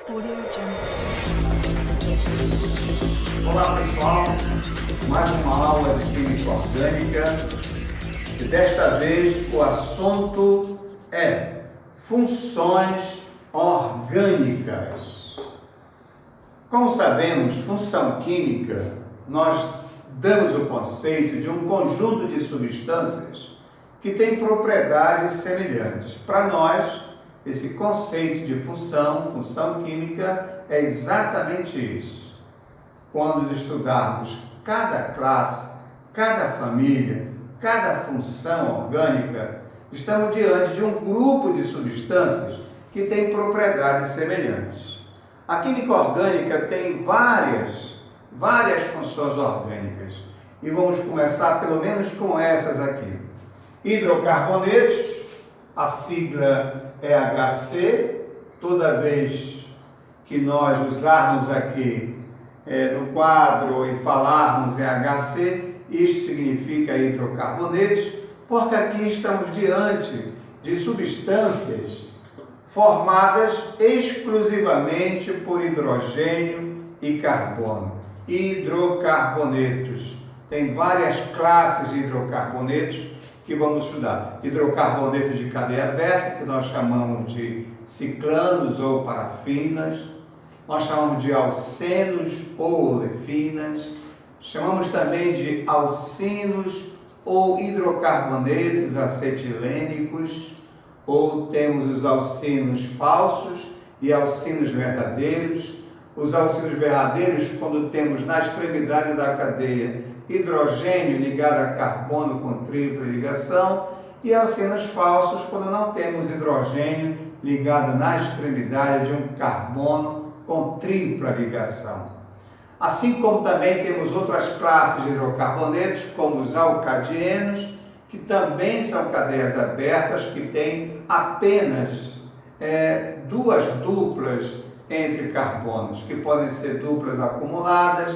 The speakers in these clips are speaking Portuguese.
Audio Jungle. Olá pessoal, mais uma aula de Química Orgânica e desta vez o assunto é funções orgânicas. Como sabemos, função química, nós damos o conceito de um conjunto de substâncias que tem propriedades semelhantes. Para nós, esse conceito de função química é exatamente isso. Quando estudarmos cada classe, cada família, cada função orgânica, estamos diante de um grupo de substâncias que tem propriedades semelhantes. A química orgânica tem várias funções orgânicas e vamos começar pelo menos com essas aqui. Hidrocarbonetos, a sigla é HC, toda vez que nós usarmos aqui no quadro e falarmos em HC, isto significa hidrocarbonetos, porque aqui estamos diante de substâncias formadas exclusivamente por hidrogênio e carbono. Hidrocarbonetos. Tem várias classes de hidrocarbonetos que vamos estudar. Hidrocarbonetos de cadeia aberta, que nós chamamos de ciclanos ou parafinas. Nós chamamos de alcenos ou olefinas. Chamamos também de alcinos ou hidrocarbonetos acetilênicos. Ou temos os alcinos falsos e alcinos verdadeiros. Os alcinos verdadeiros, quando temos na extremidade da cadeia hidrogênio ligado a carbono com tripla ligação, e alcinos falsos, quando não temos hidrogênio ligado na extremidade de um carbono com tripla ligação. Assim como também temos outras classes de hidrocarbonetos, como os alcadienos, que também são cadeias abertas, que têm apenas duas duplas entre carbonos, que podem ser duplas acumuladas,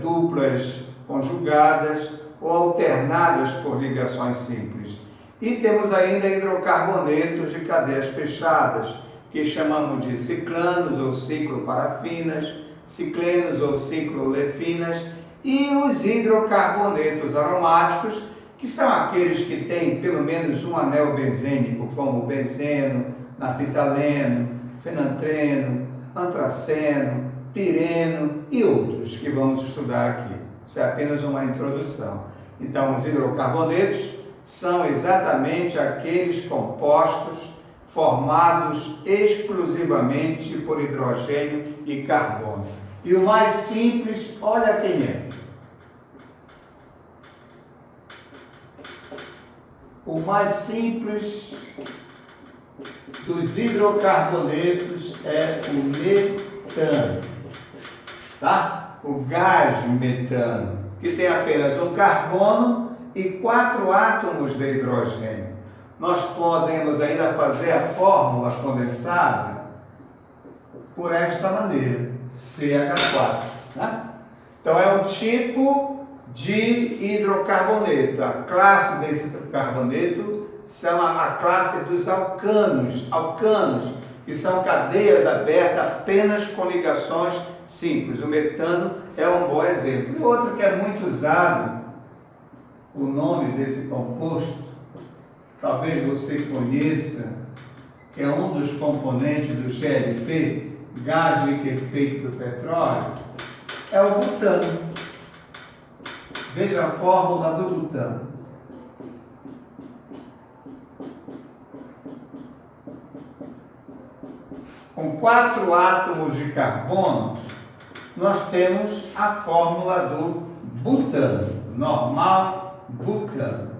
duplas conjugadas ou alternadas por ligações simples. E temos ainda hidrocarbonetos de cadeias fechadas, que chamamos de ciclanos ou cicloparafinas, ciclenos ou ciclolefinas, e os hidrocarbonetos aromáticos, que são aqueles que têm pelo menos um anel benzênico, como benzeno, naftaleno, fenantreno, antraceno, pireno e outros que vamos estudar aqui. Isso é apenas uma introdução. Então, os hidrocarbonetos são exatamente aqueles compostos formados exclusivamente por hidrogênio e carbono. E o mais simples, olha quem é. O mais simples dos hidrocarbonetos é o metano, tá? O gás metano, que tem apenas um carbono e 4 átomos de hidrogênio. Nós podemos ainda fazer a fórmula condensada por esta maneira, CH4, né? Então é um tipo de hidrocarboneto. A classe desse carboneto são a classe dos alcanos, que são cadeias abertas apenas com ligações simples. O metano é um bom exemplo. E outro que é muito usado, o nome desse composto, talvez você conheça, que é um dos componentes do GLP, gás liquefeito do petróleo, é o butano. Veja a fórmula do butano. Com 4 átomos de carbono, nós temos a fórmula do butano, normal butano.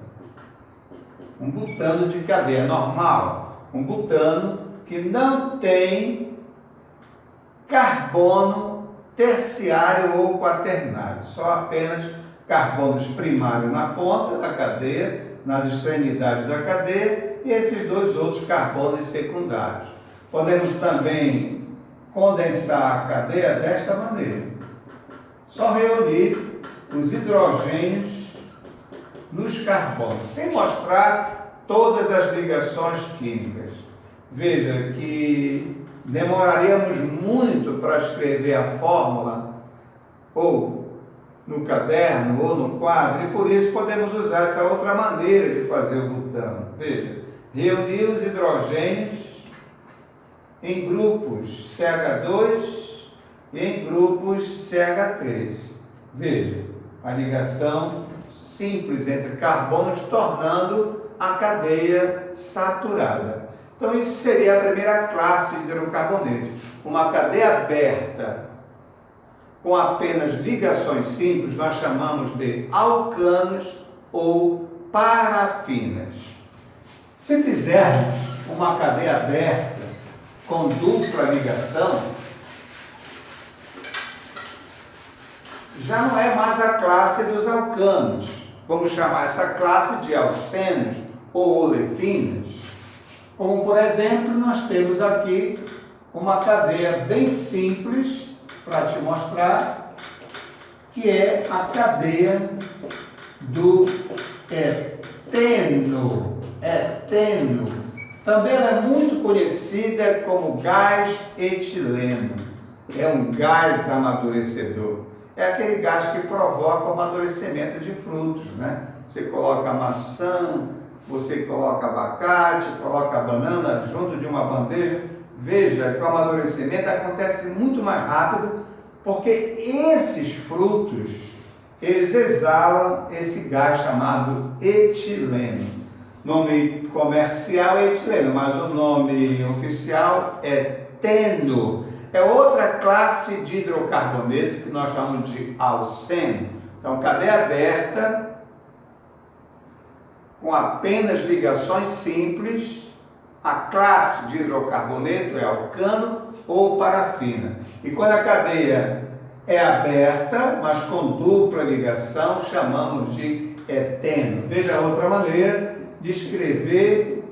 Um butano de cadeia normal, um butano que não tem carbono terciário ou quaternário, só apenas carbonos primários na ponta da cadeia, nas extremidades da cadeia, e esses dois outros carbonos secundários. Podemos também condensar a cadeia desta maneira. Só reunir os hidrogênios nos carbonos, sem mostrar todas as ligações químicas. Veja que demoraríamos muito para escrever a fórmula, ou no caderno, ou no quadro, e por isso podemos usar essa outra maneira de fazer o butano. Veja, reunir os hidrogênios em grupos CH2 e em grupos CH3. Veja, a ligação simples entre carbonos, tornando a cadeia saturada. Então, isso seria a primeira classe de hidrocarbonetos. Uma cadeia aberta com apenas ligações simples, nós chamamos de alcanos ou parafinas. Se fizermos uma cadeia aberta com dupla ligação, já não é mais a classe dos alcanos. Vamos chamar essa classe de alcenos ou olefinas. Como, por exemplo, nós temos aqui uma cadeia bem simples para te mostrar, que é a cadeia do eteno. Eteno. Também ela é muito conhecida como gás etileno. É um gás amadurecedor. É aquele gás que provoca o amadurecimento de frutos, né? Você coloca maçã, você coloca abacate, coloca banana junto de uma bandeja. Veja que o amadurecimento acontece muito mais rápido, porque esses frutos, eles exalam esse gás chamado etileno. Nome comercial é etileno, mas o nome oficial é eteno. É outra classe de hidrocarboneto que nós chamamos de alceno. Então, cadeia aberta, com apenas ligações simples. A classe de hidrocarboneto é alcano ou parafina. E quando a cadeia é aberta, mas com dupla ligação, chamamos de eteno. Veja outra maneira de escrever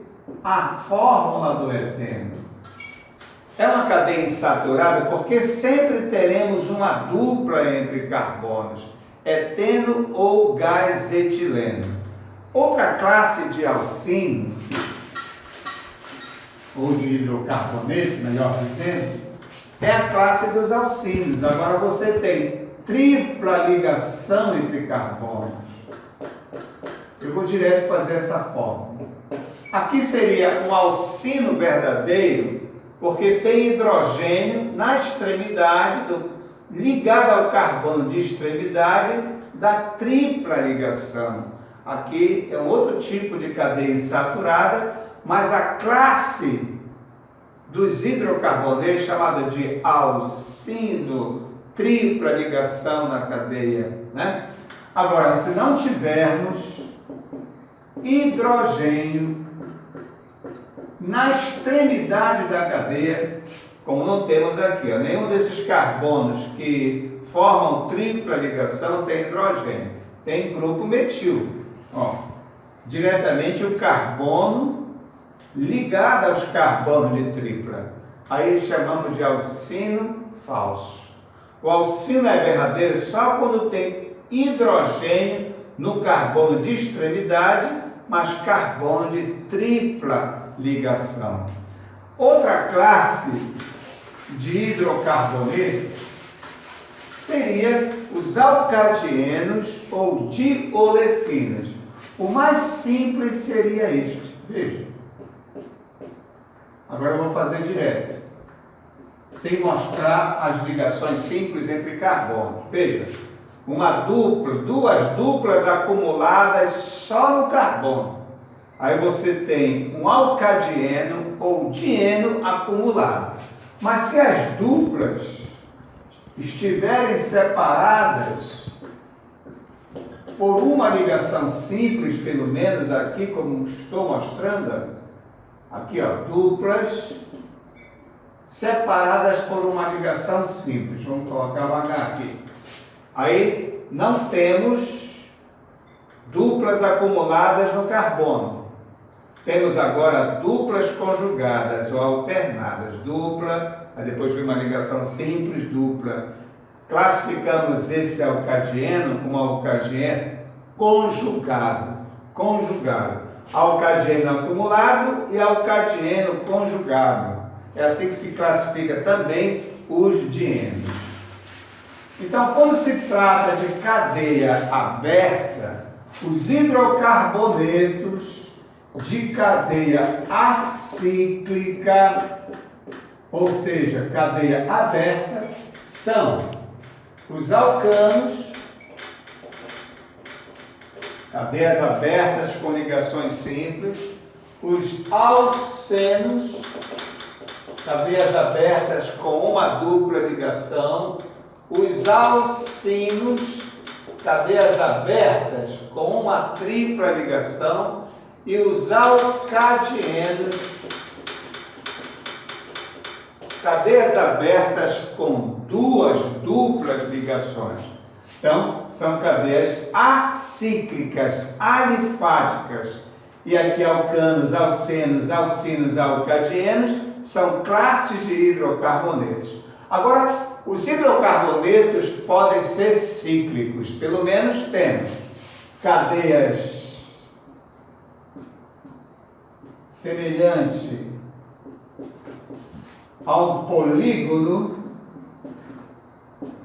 a fórmula do eteno. É uma cadeia insaturada porque sempre teremos uma dupla entre carbonos, eteno ou gás etileno. Outra classe de alcino, ou de hidrocarboneto, melhor dizendo, é a classe dos alcinos. Agora você tem tripla ligação entre carbonos. Eu vou direto fazer essa fórmula. Aqui seria um alcino verdadeiro, porque tem hidrogênio na extremidade, ligado ao carbono de extremidade da tripla ligação. Aqui é um outro tipo de cadeia insaturada, mas a classe dos hidrocarbonetos, chamada de alcino, tripla ligação na cadeia, né? Agora, se não tivermos hidrogênio na extremidade da cadeia, como não temos aqui, ó, nenhum desses carbonos que formam tripla ligação tem hidrogênio, tem grupo metil, ó, diretamente o carbono ligado aos carbonos de tripla. Aí chamamos de alcino falso. O alcino é verdadeiro só quando tem hidrogênio no carbono de extremidade, mas carbono de tripla ligação. Outra classe de hidrocarboneto seria os alcadienos ou diolefinas. O mais simples seria este. Veja. Agora eu vou fazer direto, sem mostrar as ligações simples entre carbonos. Veja, duas duplas acumuladas só no carbono. Aí você tem um alcadieno ou dieno acumulado. Mas se as duplas estiverem separadas por uma ligação simples, pelo menos aqui, como estou mostrando, aqui, ó, duplas separadas por uma ligação simples. Vamos colocar o H aqui. Aí não temos duplas acumuladas no carbono. Temos agora duplas conjugadas ou alternadas. Dupla, aí depois vem uma ligação simples, dupla. Classificamos esse alcadieno como alcadieno conjugado. Conjugado. Alcadieno acumulado e alcadieno conjugado. É assim que se classifica também os dienos. Então, quando se trata de cadeia aberta, os hidrocarbonetos de cadeia acíclica, ou seja, cadeia aberta, são os alcanos, cadeias abertas com ligações simples, os alcenos, cadeias abertas com uma dupla ligação, os alcinos, cadeias abertas com uma tripla ligação, e os alcadienos, cadeias abertas com duas duplas ligações. Então, são cadeias acíclicas, alifáticas. E aqui alcanos, alcenos, alcinos, alcadienos são classes de hidrocarbonetos. Agora, os hidrocarbonetos podem ser cíclicos. Pelo menos temos cadeias semelhantes a um polígono,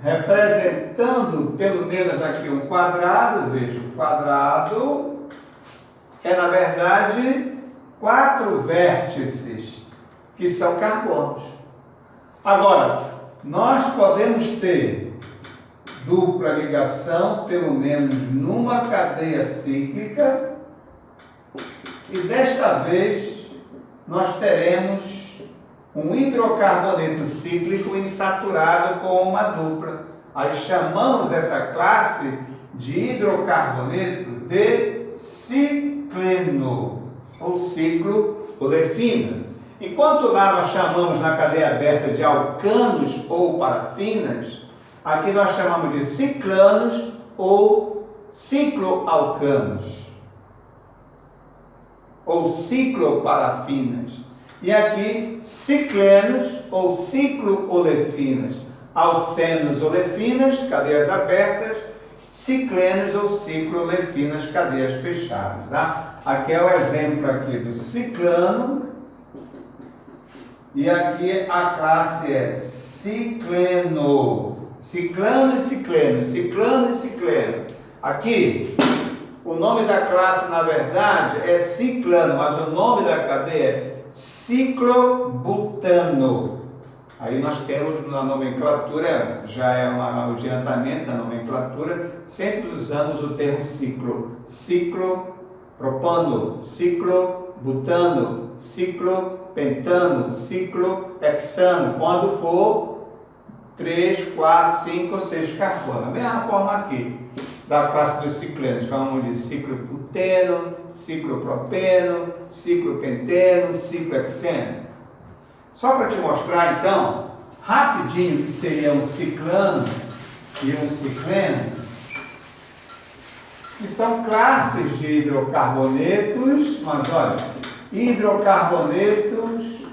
representando pelo menos aqui um quadrado. Veja, o quadrado é, na verdade, 4 vértices, que são carbonos. Agora, nós podemos ter dupla ligação, pelo menos numa cadeia cíclica, e desta vez nós teremos um hidrocarboneto cíclico insaturado com uma dupla. Aí chamamos essa classe de hidrocarboneto de cicleno, ou ciclo-olefina. Enquanto lá nós chamamos na cadeia aberta de alcanos ou parafinas, aqui nós chamamos de ciclanos ou cicloalcanos, ou cicloparafinas. E aqui, ciclenos ou ciclo-olefinas, alcenos, olefinas, cadeias abertas, ciclenos ou ciclo-olefinas, cadeias fechadas. Tá? Aqui é o exemplo aqui do ciclano, e aqui a classe é cicleno. Ciclano e cicleno, ciclano e cicleno. Aqui, o nome da classe, na verdade, é ciclano, mas o nome da cadeia é ciclobutano. Aí nós temos na nomenclatura, já é um adiantamento da nomenclatura, sempre usamos o termo ciclo. Ciclopropano, ciclobutano, ciclopentano, ciclohexano, quando for 3, 4, 5 ou 6 carbono. A mesma forma aqui, da classe dos ciclenos, chamamos de ciclobuteno, ciclopropeno, ciclopenteno, ciclohexeno. Só para te mostrar, então, rapidinho, o que seria um ciclano e um cicleno, que são classes de hidrocarbonetos, mas olha, hidrocarbonetos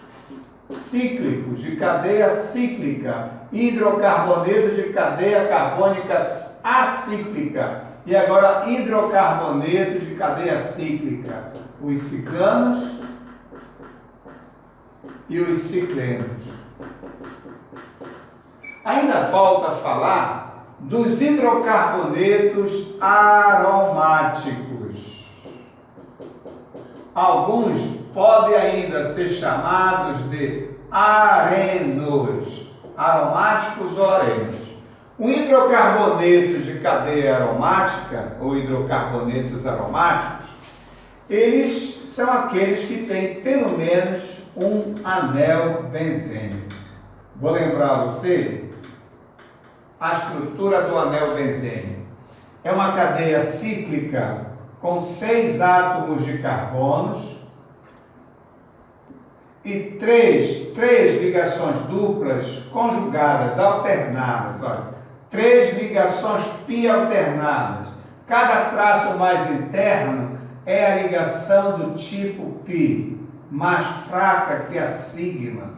cíclicos, de cadeia cíclica, hidrocarboneto de cadeia carbônica acíclica, e agora hidrocarboneto de cadeia cíclica, os ciclanos e os ciclenos. Ainda falta falar dos hidrocarbonetos aromáticos. Alguns podem ainda ser chamados de arenos, aromáticos ou arenos. Um hidrocarboneto de cadeia aromática, ou hidrocarbonetos aromáticos, eles são aqueles que têm pelo menos um anel benzênico. Vou lembrar você a estrutura do anel benzênico. É uma cadeia cíclica com 6 átomos de carbonos e três ligações duplas conjugadas, alternadas. Olha, 3 ligações pi alternadas. Cada traço mais interno é a ligação do tipo pi, mais fraca que a sigma.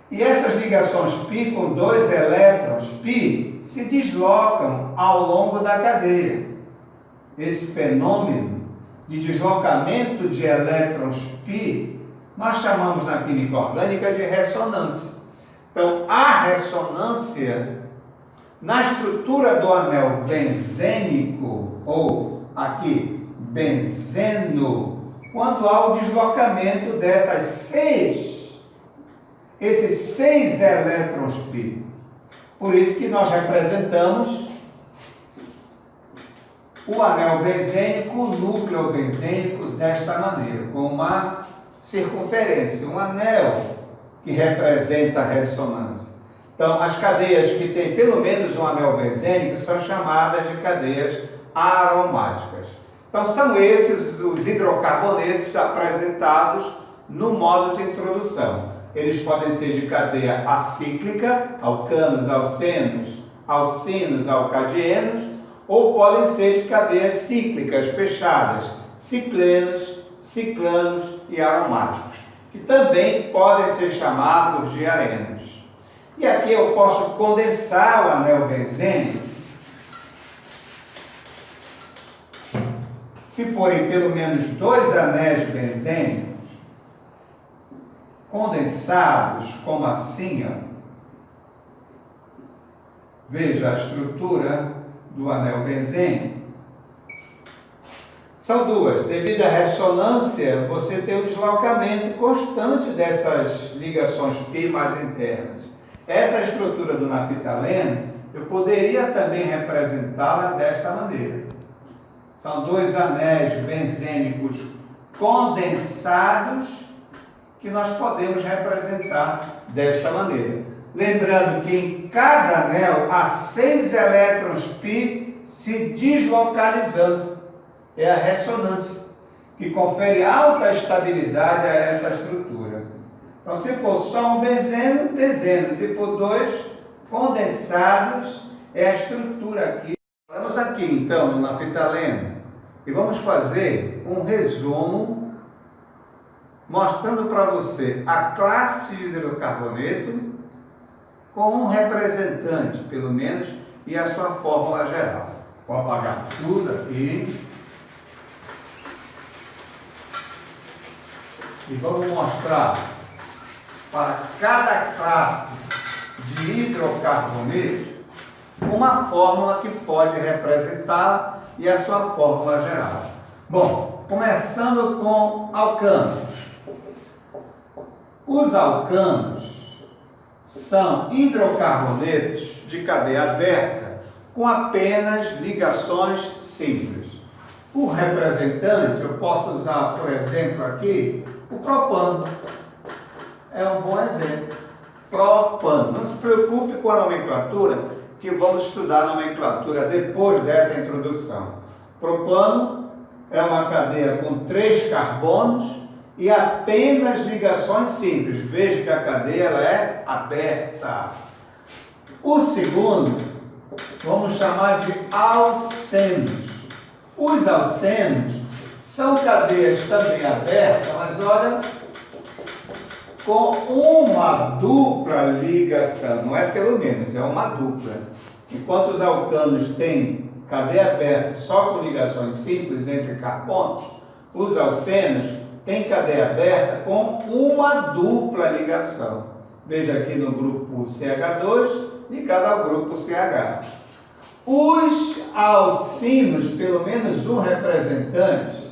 E essas ligações pi com 2 elétrons pi se deslocam ao longo da cadeia. Esse fenômeno de deslocamento de elétrons pi nós chamamos na química orgânica de ressonância. Então, a ressonância na estrutura do anel benzênico, ou aqui, benzeno, quando há o deslocamento esses 6 elétrons π. Por isso que nós representamos o anel benzênico, o núcleo benzênico, desta maneira, com uma circunferência, um anel que representa a ressonância. Então, as cadeias que têm pelo menos um anel benzênico são chamadas de cadeias aromáticas. Então, são esses os hidrocarbonetos apresentados no modo de introdução. Eles podem ser de cadeia acíclica, alcanos, alcenos, alcinos, alcadienos, ou podem ser de cadeias cíclicas, fechadas, ciclenos, ciclanos e aromáticos, que também podem ser chamados de arenos. E aqui eu posso condensar o anel benzênico, se forem pelo menos 2 anéis benzênicos, condensados, como assim, ó. Veja a estrutura do anel benzênico. São duas. Devido à ressonância, você tem o deslocamento constante dessas ligações π mais internas. Essa estrutura do naftaleno, eu poderia também representá-la desta maneira. São 2 anéis benzênicos condensados que nós podemos representar desta maneira. Lembrando que em cada anel há 6 elétrons π se deslocalizando. É a ressonância, que confere alta estabilidade a essa estrutura. Então, se for só um benzeno, benzeno. Se for 2 condensados, é a estrutura aqui. Vamos aqui, então, no naftaleno, e vamos fazer um resumo mostrando para você a classe de hidrocarboneto com um representante, pelo menos, e a sua fórmula geral. Vou apagar tudo aqui. E vamos mostrar para cada classe de hidrocarboneto uma fórmula que pode representá-la e a sua fórmula geral. Bom, começando com alcanos. Os alcanos são hidrocarbonetos de cadeia aberta com apenas ligações simples. O representante, eu posso usar, por exemplo, aqui, o propano. É um bom exemplo. Propano. Não se preocupe com a nomenclatura, que vamos estudar a nomenclatura depois dessa introdução. Propano é uma cadeia com 3 carbonos e apenas ligações simples. Veja que a cadeia ela é aberta. O segundo, vamos chamar de alcenos. Os alcenos são cadeias também abertas, mas olha, com uma dupla ligação. Não é pelo menos, é uma dupla. Enquanto os alcanos têm cadeia aberta só com ligações simples entre carbonos, os alcenos têm cadeia aberta com uma dupla ligação. Veja aqui no grupo CH2 ligado ao grupo CH. Os alcinos, pelo menos um representante,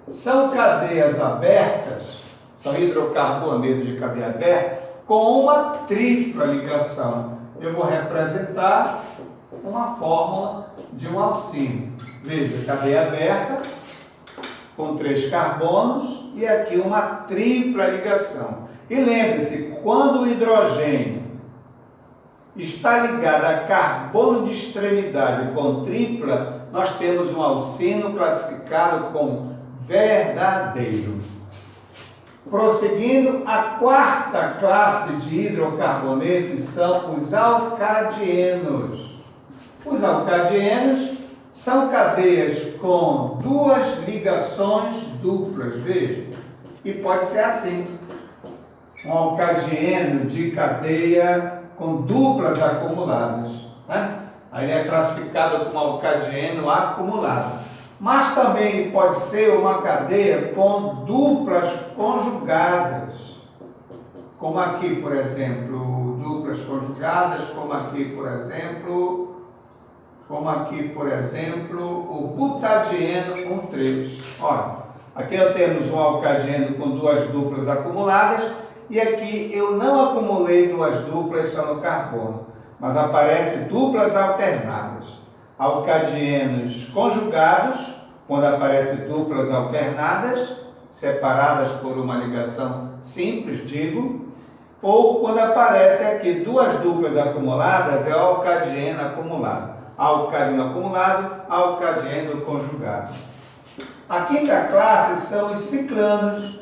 são cadeias abertas, são hidrocarbonetos de cadeia aberta, com uma tripla ligação. Eu vou representar uma fórmula de um alcino. Veja, cadeia aberta, com 3 carbonos, e aqui uma tripla ligação. E lembre-se, quando o hidrogênio está ligado a carbono de extremidade com tripla, nós temos um alcino classificado como verdadeiro. Prosseguindo, a 4ª classe de hidrocarbonetos são os alcadienos. Os alcadienos são cadeias com 2 ligações duplas, veja, e pode ser assim. Um alcadieno de cadeia com duplas acumuladas, né? Aí ele é classificado como alcadieno acumulado. Mas também pode ser uma cadeia com duplas conjugadas, como aqui, por exemplo, duplas conjugadas, como aqui, por exemplo, o butadieno com 3. Olha, aqui nós temos um alcadieno com duas duplas acumuladas, e aqui eu não acumulei duas duplas só no carbono, mas aparece duplas alternadas. Alcadienos conjugados, quando aparece duplas alternadas, separadas por uma ligação simples, digo, ou quando aparece aqui duas duplas acumuladas, é o alcadieno acumulado. Alcadieno acumulado, alcadieno conjugado. A quinta classe são os ciclanos.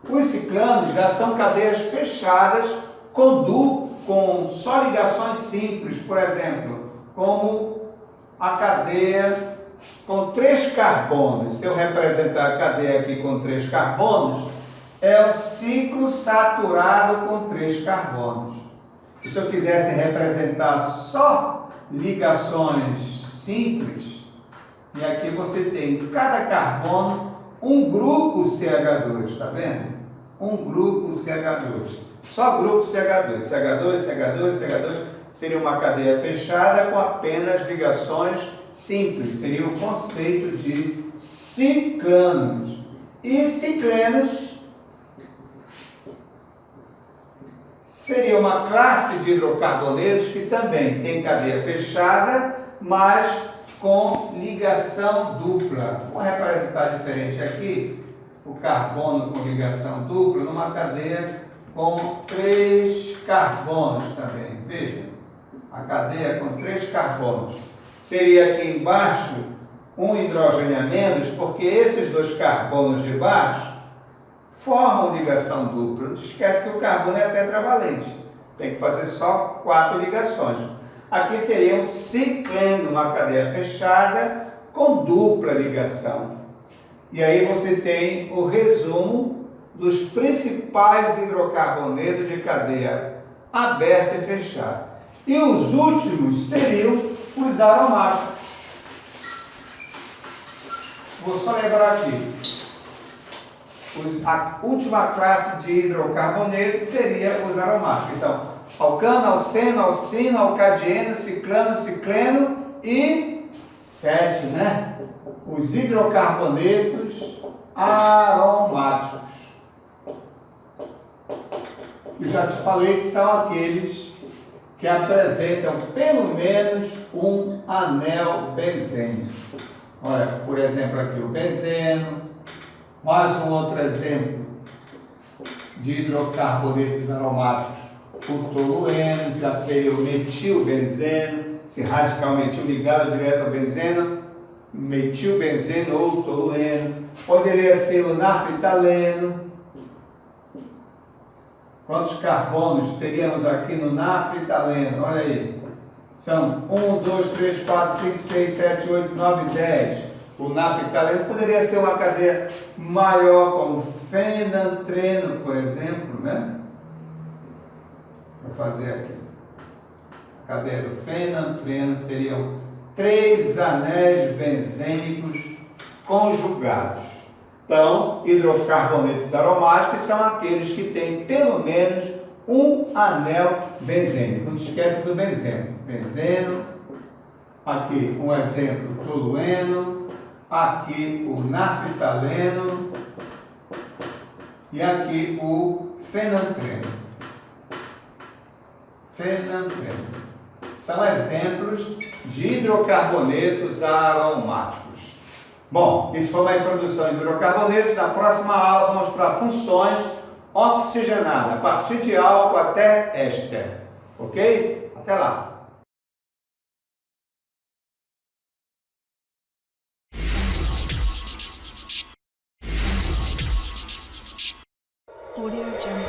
Os ciclanos já são cadeias fechadas com só ligações simples, por exemplo, como a cadeia com 3 carbonos. Se eu representar a cadeia aqui com 3 carbonos, é o ciclo saturado com 3 carbonos. E se eu quisesse representar só ligações simples, e aqui você tem em cada carbono um grupo CH2, está vendo? Um grupo CH2. Só grupo CH2. CH2, CH2, CH2 seria uma cadeia fechada com apenas ligações simples. Seria o conceito de ciclanos. E ciclenos seria uma classe de hidrocarbonetos que também tem cadeia fechada, mas com ligação dupla. Vou representar diferente aqui o carbono com ligação dupla numa cadeia com 3 carbonos também. Veja, a cadeia com 3 carbonos. Seria aqui embaixo um hidrogênio a menos, porque esses 2 carbonos de baixo formam ligação dupla. Não esquece que o carbono é tetravalente. Tem que fazer só 4 ligações. Aqui seria um cicleno, uma cadeia fechada com dupla ligação. E aí você tem o resumo dos principais hidrocarbonetos de cadeia aberta e fechada. E os últimos seriam os aromáticos. Vou só lembrar aqui. A última classe de hidrocarbonetos seria os aromáticos. Então, alcano, alceno, alcino, alcadieno, ciclano, cicleno e 7, né? Os hidrocarbonetos aromáticos. Eu já te falei que são aqueles que apresentam pelo menos um anel benzênico. Olha, por exemplo, aqui o benzeno. Mais um outro exemplo de hidrocarbonetos aromáticos, o tolueno, que já seria o metilbenzeno, se radical metil ligado direto ao benzeno, metilbenzeno ou tolueno. Poderia ser o naftaleno. Quantos carbonos teríamos aqui no naftaleno? Olha aí. São 1, 2, 3, 4, 5, 6, 7, 8, 9, 10. O naftaleno poderia ser uma cadeia maior, como fenantreno, por exemplo, né? Vou fazer aqui. A cadeia do fenantreno seriam 3 anéis benzênicos conjugados. Então, hidrocarbonetos aromáticos são aqueles que têm pelo menos um anel benzênico. Não esquece do benzeno. Benzeno, aqui um exemplo, tolueno, aqui o naftaleno e aqui o fenantreno. Fenantreno. São exemplos de hidrocarbonetos aromáticos. Bom, isso foi uma introdução de hidrocarbonetos. Na próxima aula vamos para funções oxigenadas, a partir de álcool até éster. Ok? Até lá! Audio Jungle.